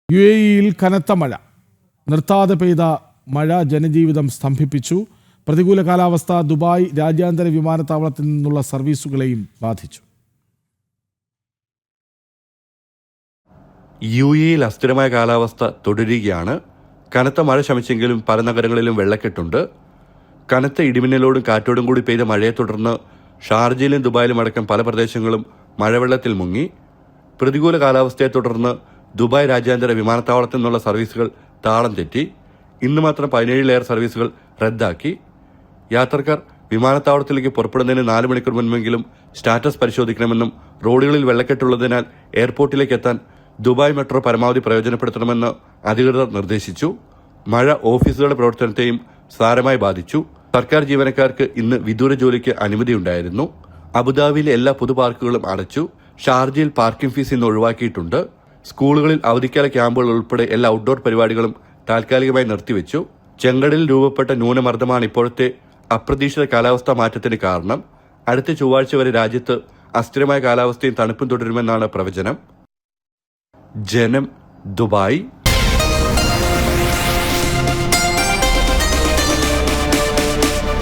UAE-യിൽ കനത്ത മഴ. നിർത്താതെ പെയ്ത മഴ ജനജീവിതം സ്തംഭിപ്പിച്ചു. പ്രതികൂല കാലാവസ്ഥ ദുബായ് രാജ്യാന്തര വിമാനത്താവളത്തിൽ നിന്നുള്ള സർവീസുകളെയും ബാധിച്ചു. UAE-യിൽ അസ്ഥിരമായ കാലാവസ്ഥ തുടരുകയാണ്. കനത്ത മഴ ശമിച്ചെങ്കിലും പല നഗരങ്ങളിലും വെള്ളക്കെട്ടുണ്ട്. കനത്ത ഇടിമിന്നലോടും കാറ്റോടും കൂടി പെയ്ത മഴയെ തുടർന്ന് ഷാർജയിലും ദുബായിലും അടക്കം പല പ്രദേശങ്ങളും മഴവെള്ളത്തിൽ മുങ്ങി. പ്രതികൂല കാലാവസ്ഥയെ തുടർന്ന് ദുബായ് രാജ്യാന്തര വിമാനത്താവളത്തിൽ നിന്നുള്ള സർവീസുകൾ താളം തെറ്റി. ഇന്ന് മാത്രം 17 സർവീസുകൾ റദ്ദാക്കി. യാത്രക്കാർ വിമാനത്താവളത്തിലേക്ക് പുറപ്പെടുന്നതിന് 4 മണിക്കൂർ മുൻപെങ്കിലും സ്റ്റാറ്റസ് പരിശോധിക്കണമെന്നും റോഡുകളിൽ വെള്ളക്കെട്ടുള്ളതിനാൽ എയർപോർട്ടിലേക്ക് എത്താൻ ദുബായ് മെട്രോ പരമാവധി പ്രയോജനപ്പെടുത്തണമെന്ന് അധികൃതർ നിർദ്ദേശിച്ചു. മഴ ഓഫീസുകളുടെ പ്രവർത്തനത്തെയും സാരമായി ബാധിച്ചു. സർക്കാർ ജീവനക്കാർക്ക് ഇന്ന് വിദൂര ജോലിക്ക് അനുമതിയുണ്ടായിരുന്നു. അബുദാബിയിലെ എല്ലാ പൊതു പാർക്കുകളും അടച്ചു. ഷാർജയിൽ പാർക്കിംഗ് ഫീസ് ഇന്ന് ഒഴിവാക്കിയിട്ടുണ്ട്. സ്കൂളുകളിൽ അവധിക്കാല ക്യാമ്പുകൾ ഉൾപ്പെടെ എല്ലാ ഔട്ട്ഡോർ പരിപാടികളും താൽക്കാലികമായി നിർത്തിവെച്ചു. ചെങ്കടലിൽ രൂപപ്പെട്ട ന്യൂനമർദ്ദമാണ് ഇപ്പോഴത്തെ അപ്രതീക്ഷിത കാലാവസ്ഥാ മാറ്റത്തിന് കാരണം. അടുത്ത ചൊവ്വാഴ്ച വരെ രാജ്യത്ത് അസ്ഥിരമായ കാലാവസ്ഥയും തണുപ്പും തുടരുമെന്നാണ് പ്രവചനം. ജനം, ദുബായ്.